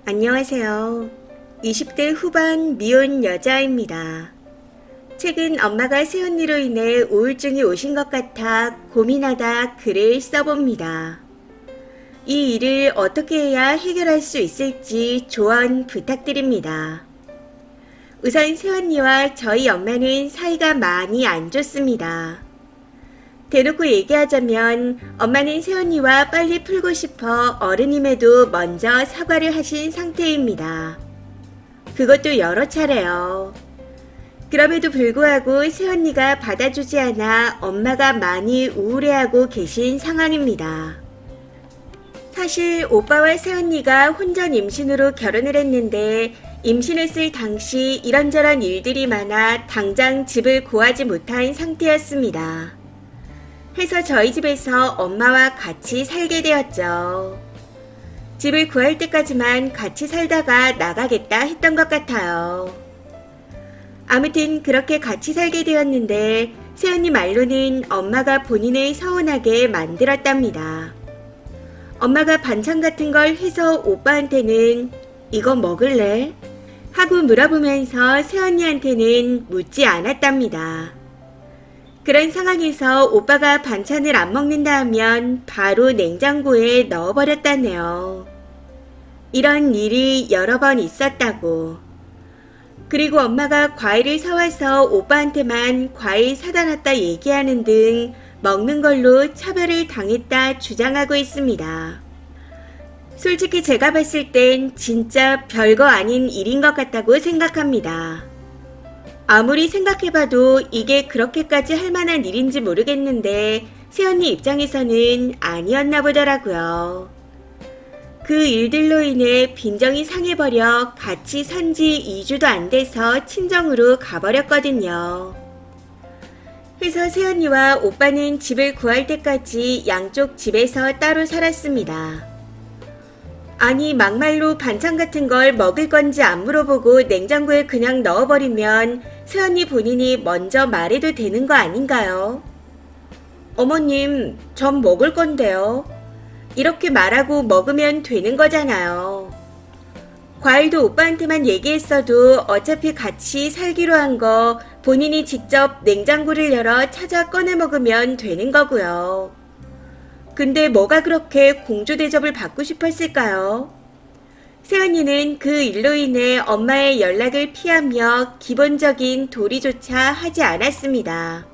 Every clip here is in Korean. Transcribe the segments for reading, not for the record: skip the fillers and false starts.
안녕하세요. 20대 후반 미혼 여자입니다. 최근 엄마가 새언니로 인해 우울증이 오신 것 같아 고민하다 글을 써봅니다. 이 일을 어떻게 해야 해결할 수 있을지 조언 부탁드립니다. 우선 새언니와 저희 엄마는 사이가 많이 안 좋습니다. 대놓고 얘기하자면 엄마는 새언니와 빨리 풀고 싶어 어른임에도 먼저 사과를 하신 상태입니다. 그것도 여러 차례요. 그럼에도 불구하고 새언니가 받아주지 않아 엄마가 많이 우울해하고 계신 상황입니다. 사실 오빠와 새언니가 혼전 임신으로 결혼을 했는데 임신했을 당시 이런저런 일들이 많아 당장 집을 구하지 못한 상태였습니다. 해서 저희 집에서 엄마와 같이 살게 되었죠. 집을 구할 때까지만 같이 살다가 나가겠다 했던 것 같아요. 아무튼 그렇게 같이 살게 되었는데 새언니 말로는 엄마가 본인을 서운하게 만들었답니다. 엄마가 반찬 같은 걸 해서 오빠한테는 이거 먹을래? 하고 물어보면서 새언니한테는 묻지 않았답니다. 그런 상황에서 오빠가 반찬을 안 먹는다 하면 바로 냉장고에 넣어버렸다네요. 이런 일이 여러 번 있었다고. 그리고 엄마가 과일을 사와서 오빠한테만 과일 사다 놨다 얘기하는 등 먹는 걸로 차별을 당했다 주장하고 있습니다. 솔직히 제가 봤을 땐 진짜 별거 아닌 일인 것 같다고 생각합니다. 아무리 생각해봐도 이게 그렇게까지 할 만한 일인지 모르겠는데 새언니 입장에서는 아니었나 보더라고요. 그 일들로 인해 빈정이 상해버려 같이 산지 2주도 안 돼서 친정으로 가버렸거든요. 그래서 새언니와 오빠는 집을 구할 때까지 양쪽 집에서 따로 살았습니다. 아니 막말로 반찬 같은 걸 먹을 건지 안 물어보고 냉장고에 그냥 넣어버리면 새언니 본인이 먼저 말해도 되는 거 아닌가요? 어머님, 전 먹을 건데요. 이렇게 말하고 먹으면 되는 거잖아요. 과일도 오빠한테만 얘기했어도 어차피 같이 살기로 한 거 본인이 직접 냉장고를 열어 찾아 꺼내 먹으면 되는 거고요. 근데 뭐가 그렇게 공주 대접을 받고 싶었을까요? 새언니는 그 일로 인해 엄마의 연락을 피하며 기본적인 도리조차 하지 않았습니다.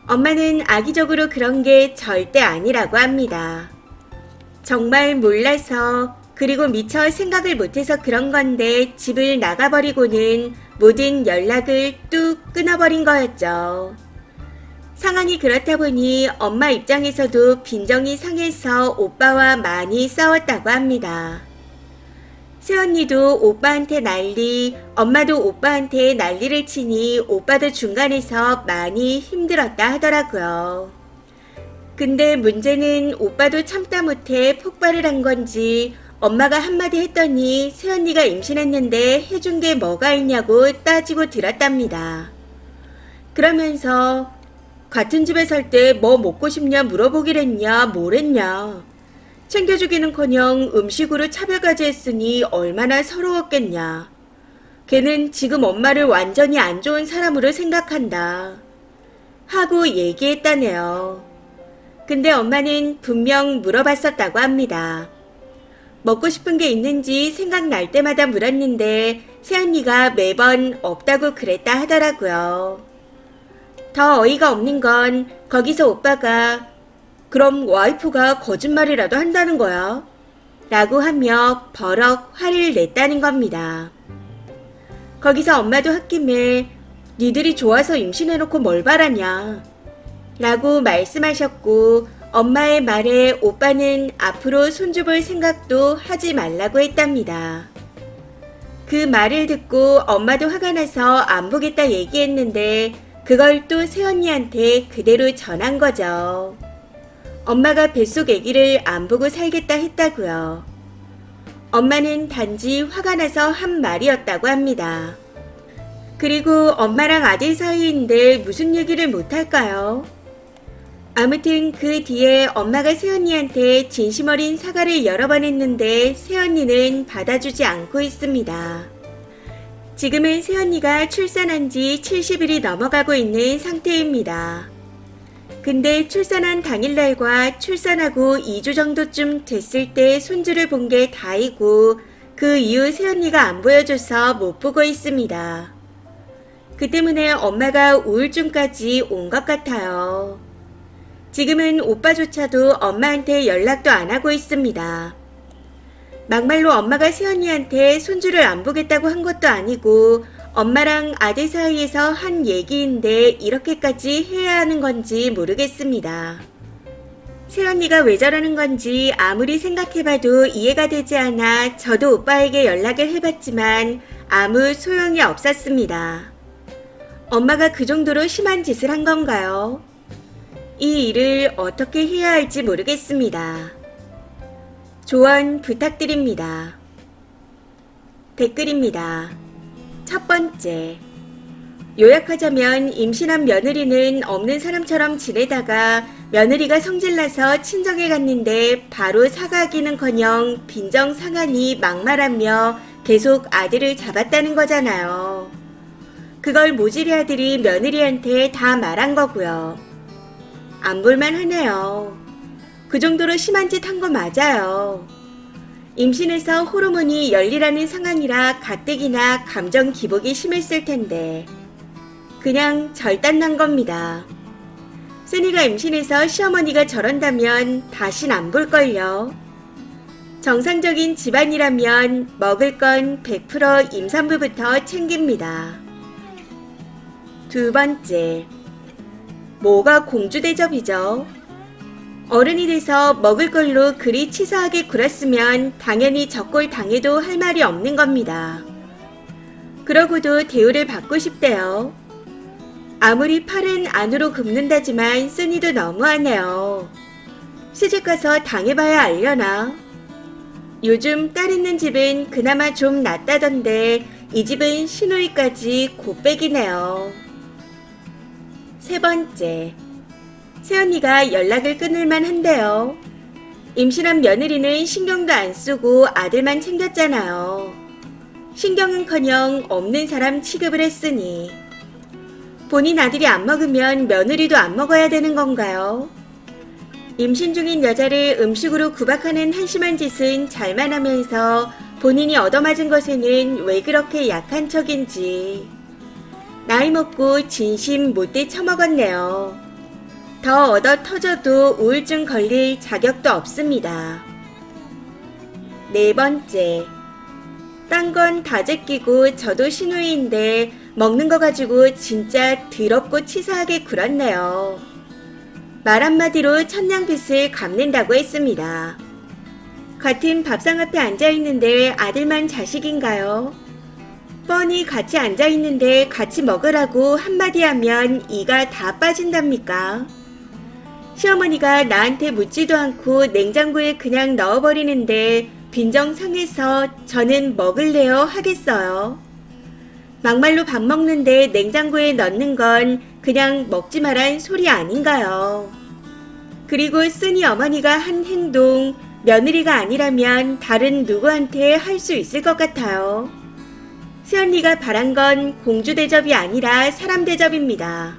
엄마는 악의적으로 그런 게 절대 아니라고 합니다. 정말 몰라서 그리고 미처 생각을 못해서 그런 건데 집을 나가버리고는 모든 연락을 뚝 끊어버린 거였죠. 상황이 그렇다 보니 엄마 입장에서도 빈정이 상해서 오빠와 많이 싸웠다고 합니다. 새언니도 오빠한테 난리, 엄마도 오빠한테 난리를 치니 오빠도 중간에서 많이 힘들었다 하더라고요. 근데 문제는 오빠도 참다 못해 폭발을 한 건지 엄마가 한마디 했더니 새언니가 임신했는데 해준 게 뭐가 있냐고 따지고 들었답니다. 그러면서 같은 집에 살 때 뭐 먹고 싶냐 물어보기랬냐 뭐랬냐. 챙겨주기는커녕 음식으로 차별까지 했으니 얼마나 서러웠겠냐. 걔는 지금 엄마를 완전히 안 좋은 사람으로 생각한다. 하고 얘기했다네요. 근데 엄마는 분명 물어봤었다고 합니다. 먹고 싶은 게 있는지 생각날 때마다 물었는데 새언니가 매번 없다고 그랬다 하더라고요. 더 어이가 없는 건 거기서 오빠가 그럼 와이프가 거짓말이라도 한다는 거야? 라고 하며 버럭 화를 냈다는 겁니다. 거기서 엄마도 홧김에 니들이 좋아서 임신해놓고 뭘 바라냐? 라고 말씀하셨고 엄마의 말에 오빠는 앞으로 손주볼 생각도 하지 말라고 했답니다. 그 말을 듣고 엄마도 화가 나서 안 보겠다 얘기했는데 그걸 또 새언니한테 그대로 전한 거죠. 엄마가 뱃속 아기를 안 보고 살겠다 했다고요. 엄마는 단지 화가 나서 한 말이었다고 합니다. 그리고 엄마랑 아들 사이인데 무슨 얘기를 못할까요? 아무튼 그 뒤에 엄마가 새언니한테 진심 어린 사과를 여러 번 했는데 새언니는 받아주지 않고 있습니다. 지금은 새언니가 출산한 지 70일이 넘어가고 있는 상태입니다. 근데 출산한 당일날과 출산하고 2주 정도쯤 됐을 때 손주를 본 게 다이고 그 이후 새언니가 안 보여줘서 못 보고 있습니다. 그 때문에 엄마가 우울증까지 온 것 같아요. 지금은 오빠조차도 엄마한테 연락도 안 하고 있습니다. 막말로 엄마가 새언니한테 손주를 안 보겠다고 한 것도 아니고 엄마랑 아들 사이에서 한 얘기인데 이렇게까지 해야 하는 건지 모르겠습니다. 새언니가 왜 저러는 건지 아무리 생각해봐도 이해가 되지 않아 저도 오빠에게 연락을 해봤지만 아무 소용이 없었습니다. 엄마가 그 정도로 심한 짓을 한 건가요? 이 일을 어떻게 해야 할지 모르겠습니다. 조언 부탁드립니다. 댓글입니다. 첫 번째, 요약하자면 임신한 며느리는 없는 사람처럼 지내다가 며느리가 성질나서 친정에 갔는데 바로 사과하기는커녕 빈정상하니 막말하며 계속 아들을 잡았다는 거잖아요. 그걸 모질이 아들이 며느리한테 다 말한 거고요. 안 볼만 하네요. 그 정도로 심한 짓 한 거 맞아요. 임신해서 호르몬이 열리라는 상황이라 가뜩이나 감정 기복이 심했을 텐데 그냥 절단난 겁니다. 쓰니가 임신해서 시어머니가 저런다면 다신 안 볼걸요. 정상적인 집안이라면 먹을 건 100% 임산부부터 챙깁니다. 두 번째, 뭐가 공주대접이죠? 어른이 돼서 먹을 걸로 그리 치사하게 굴었으면 당연히 적골 당해도 할 말이 없는 겁니다. 그러고도 대우를 받고 싶대요. 아무리 팔은 안으로 굽는다지만 쓰니도 너무하네요. 시집가서 당해봐야 알려나? 요즘 딸 있는 집은 그나마 좀 낫다던데 이 집은 시누이까지 곱빼기네요. 세 번째, 새언니가 연락을 끊을만 한데요. 임신한 며느리는 신경도 안 쓰고 아들만 챙겼잖아요. 신경은커녕 없는 사람 취급을 했으니 본인 아들이 안 먹으면 며느리도 안 먹어야 되는 건가요? 임신 중인 여자를 음식으로 구박하는 한심한 짓은 잘만 하면서 본인이 얻어맞은 것에는 왜 그렇게 약한 척인지 나이 먹고 진심 못돼 처먹었네요. 더 얻어 터져도 우울증 걸릴 자격도 없습니다. 네 번째, 딴 건 다 제끼고 저도 시누이인데 먹는 거 가지고 진짜 더럽고 치사하게 굴었네요. 말 한마디로 천냥빚을 갚는다고 했습니다. 같은 밥상 앞에 앉아있는데 아들만 자식인가요? 뻔히 같이 앉아있는데 같이 먹으라고 한마디 하면 이가 다 빠진답니까? 시어머니가 나한테 묻지도 않고 냉장고에 그냥 넣어버리는데 빈정상해서 저는 먹을래요 하겠어요. 막말로 밥 먹는데 냉장고에 넣는 건 그냥 먹지 말란 소리 아닌가요? 그리고 쓰니 어머니가 한 행동, 며느리가 아니라면 다른 누구한테 할 수 있을 것 같아요. 새언니가 바란 건 공주 대접이 아니라 사람 대접입니다.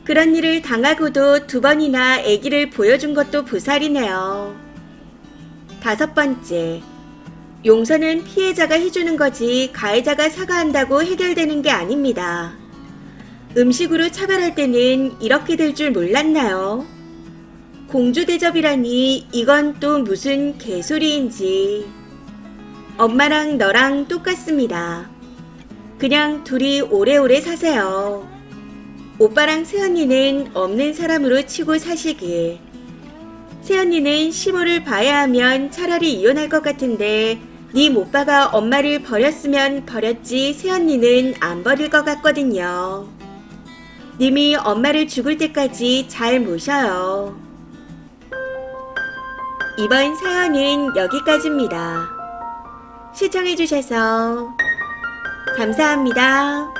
그런 일을 당하고도 2번이나 아기를 보여준 것도 보살이네요. 다섯 번째, 용서는 피해자가 해주는 거지 가해자가 사과한다고 해결되는 게 아닙니다. 음식으로 차별할 때는 이렇게 될 줄 몰랐나요? 공주 대접이라니 이건 또 무슨 개소리인지. 엄마랑 너랑 똑같습니다. 그냥 둘이 오래오래 사세요. 오빠랑 새언니는 없는 사람으로 치고 사시길. 새언니는 시모를 봐야 하면 차라리 이혼할 것 같은데 네 오빠가 엄마를 버렸으면 버렸지 새언니는 안 버릴 것 같거든요. 님이 엄마를 죽을 때까지 잘 모셔요. 이번 사연은 여기까지입니다. 시청해주셔서 감사합니다.